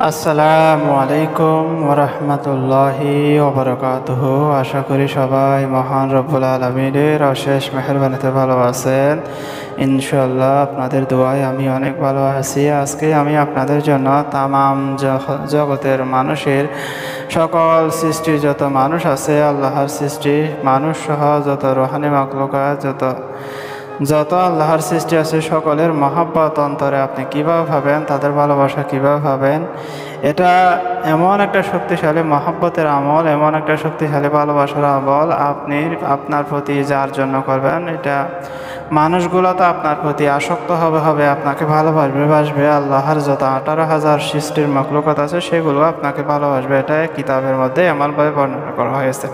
আসসালামু আলাইকুম ওরহমতুল্লাহি ওবরাকাতুহু। আশা করি সবাই মহান রব্বুল আলমিনের অশেষ মেহেরবানিতে ভালো আছেন। ইনশাল্লাহ আপনাদের দোয়ায় আমি অনেক ভালো আছি। আজকে আমি আপনাদের জন্য তামাম জগতের মানুষের সকল সৃষ্টি, যত মানুষ আছে আল্লাহর সৃষ্টি, মানুষ সহ যত রুহানি মাখলুকাত, যত আল্লাহর সৃষ্টি আছে সকলের মহাব্বত অন্তরে আপনি কীভাবে ভাবেন, তাদের ভালোবাসা কীভাবে ভাবেন, এটা এমন একটা শক্তিশালী মহাব্বতের আমল, এমন একটা শক্তিশালী ভালোবাসার আমল আপনি আপনার প্রতি যার জন্য করবেন, এটা মানুষগুলো তো আপনার প্রতি আসক্ত হবে, আপনাকে ভালোবাসবে। আল্লাহর যত 18,000 সৃষ্টির মাখলুকাত আছে সেগুলো আপনাকে ভালোবাসবে। এটা কিতাবের মধ্যে এমনভাবে বর্ণনা করা হয়েছে।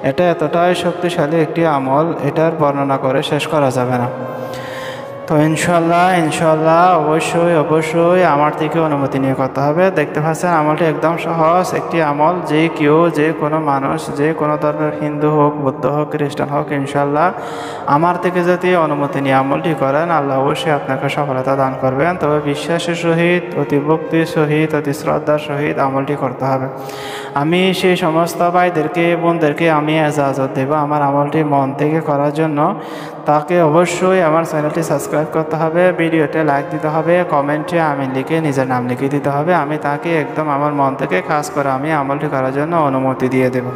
এটা এতটাই শক্তিশালী একটি আমল, এটার বর্ণনা করে শেষ করা যাবে না। তো ইনশাল্লাহ অবশ্যই আমার থেকে অনুমতি নিয়ে করতে হবে। দেখতে পাচ্ছেন আমলটি একদম সহজ একটি আমল, যে কোনো মানুষ, যে কোনো ধর্মের, হিন্দু হোক, বৌদ্ধ হোক, খ্রিস্টান হোক, ইনশাল্লাহ আমার থেকে যদি অনুমতি নিয়ে আমলটি করেন, আল্লাহ অবশ্যই আপনাকে সফলতা দান করবেন। তবে বিশ্বাসের সহিত, অতি ভক্তির সহিত, অতি শ্রদ্ধার সহিত আমলটি করতে হবে। আমি সেই সমস্ত ভাইদেরকে, বোনদেরকে আমি এজাজত দেব আমার আমলটি মন থেকে করার জন্য। তাকে অবশ্যই আমার চ্যানেলটি সাবস্ক্রাইব করতে হবে, ভিডিওতে লাইক দিতে হবে, কমেন্টে আমি লিখে নিজের নাম লিখে দিতে হবে। আমি তাকে একদম আমার মন থেকে খাস করে আমি আমলটি করার জন্য অনুমতি দিয়ে দেব।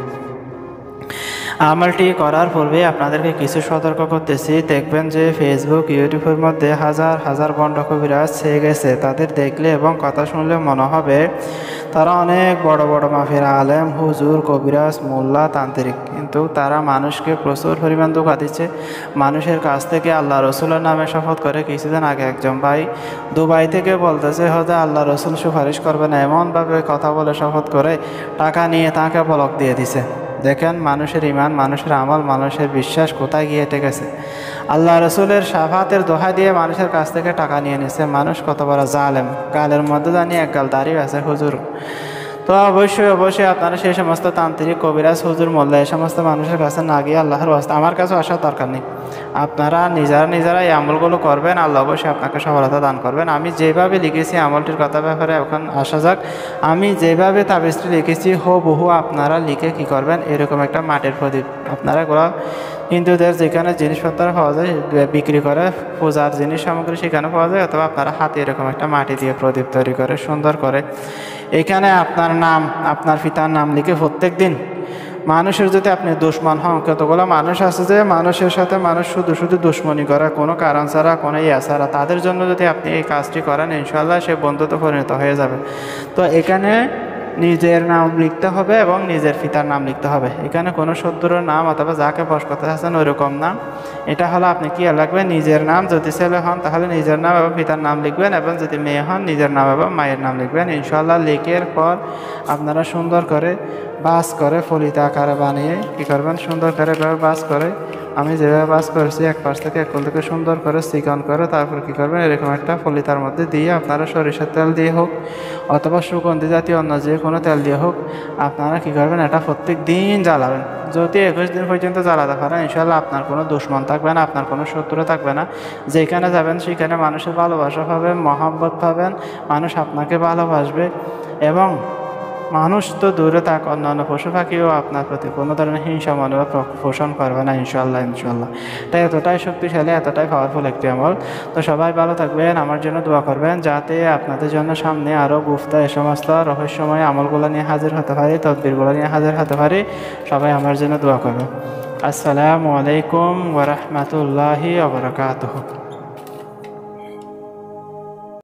আমলটি করার পূর্বে আপনাদেরকে কিছু সতর্ক করতেছি। দেখবেন যে ফেসবুক, ইউটিউবের মধ্যে হাজার বন্ড কবিরাজ ছেয়ে গেছে। তাদের দেখলে এবং কথা শুনলে মনে হবে তারা অনেক বড় মাফির আলেম, হুজুর, কবিরাজ, মোল্লা, তান্ত্রিক, কিন্তু তারা মানুষকে প্রচুর পরিমাণ ধোঁকা দিচ্ছে। মানুষের কাছ থেকে আল্লাহ রসুলের নামে শপথ করে। কিছুদিন আগে একজন ভাই দুবাই থেকে বলতেছে হয়তো আল্লাহ রসুল সুপারিশ করবে না, এমনভাবে কথা বলে শপথ করে টাকা নিয়ে তাকে ব্লক দিয়ে দিছে। দেখেন মানুষের ইমান, মানুষের আমল, মানুষের বিশ্বাস কোথায় গিয়ে এটে গেছে। আল্লাহ রসুলের শাফাতের দোহা দিয়ে মানুষের কাছ থেকে টাকা নিয়ে নিছে। মানুষ কত বড় জালেম, গালের মধ্যে জানিয়ে এক গাল দাঁড়িয়ে আছে হুজুর। তো অবশ্যই আপনারা সেই সমস্ত তান্ত্রিক, কবিরাজ, হুজুর, মোল্লা এই সমস্ত মানুষের কাছে না গিয়ে আল্লাহর ওয়াস্তে আমার কাছে আসার দরকার নেই। আপনারা নিজেরা এই আমলগুলো করবেন, আল্লাহ অবশ্যই আপনাকে সফলতা দান করবেন। আমি যেভাবে লিখেছি আমলটির কথা ব্যাপারে এখন আসা যাক। আমি যেভাবে তাবিজটি লিখেছি হুবহু আপনারা লিখে কি করবেন, এরকম একটা মাটির প্রদীপ, আপনারা এগুলো হিন্দুদের যেখানে জিনিসপত্র পাওয়া যায় বিক্রি করে, পূজার জিনিস সামগ্রী সেখানে পাওয়া যায়, অথবা আপনারা হাতে এরকম একটা মাটি দিয়ে প্রদীপ তৈরি করে সুন্দর করে এখানে আপনার নাম, আপনার পিতার নাম লিখে প্রত্যেক দিন, মানুষের যদি আপনি দুশ্মন হন, কতগুলো মানুষ আছে যে মানুষের সাথে মানুষ শুধু দুশ্মনী করে, কোনো কারণ ছাড়া, কোনো ইয়া ছাড়া, তাদের জন্য যদি আপনি এই কাজটি করেন, ইনশাল্লাহ সে বন্ধুত্ব পরিণত হয়ে যাবে। তো এখানে নিজের নাম লিখতে হবে এবং নিজের পিতার নাম লিখতে হবে। এখানে কোনো শত্রুর নাম অথবা যাকে বশ করতে চাচ্ছেন ওইরকম নাম। এটা হলো আপনি কি লাগবে, নিজের নাম, যদি ছেলে হন তাহলে নিজের নাম এবং পিতার নাম লিখবেন, এবং যদি মেয়ে হন নিজের নাম এবং মায়ের নাম লিখবেন। ইনশাল্লাহ লিখের পর আপনারা সুন্দর করে বাস করে ফলিত আকারে বানিয়ে কী করবেন, সুন্দর করে বাস করে, আমি যেভাবে বাস করেছি এক পাশ থেকে এক কোণ থেকে সুন্দর করে চিকন করে, তারপর কী করবেন, এরকম একটা ফলিতার মধ্যে দিয়ে আপনারা সরিষার তেল দিয়ে হোক অথবা সুগন্ধি জাতীয় অন্য যে কোনো তেল দিয়ে হোক আপনারা কী করবেন, এটা প্রত্যেক দিন জ্বালাবেন। যদি 21 দিন পর্যন্ত জ্বালাতে পারেন, ইনশাল্লাহ আপনার কোনো দুশ্মন থাকবে না, আপনার কোনো শত্রু থাকবে না। যেখানে যাবেন সেখানে মানুষের ভালোবাসা পাবেন, মহব্বত পাবেন, মানুষ আপনাকে ভালোবাসবে, এবং মানুষ তো দূরে থাক, অন্যান্য পশু পাখিও আপনার প্রতি কোনো ধরনের হিংসা মনোভাব পোষণ করবে না, ইনশাল্লাহ। তাই এতটাই শক্তিশালী, এতটাই পাওয়ারফুল একটি আমল। তো সবাই ভালো থাকবেন, আমার জন্য দোয়া করবেন যাতে আপনাদের জন্য সামনে আরও গুপ্ত এ সমস্ত রহস্যময় আমলগুলো নিয়ে হাজির হতে পারি, তদবিরগুলো নিয়ে হাজির হতে পারি। সবাই আমার জন্য দোয়া করবেন। আসসালামু আলাইকুম ওয়া রাহমাতুল্লাহি ওয়া বারাকাতুহু।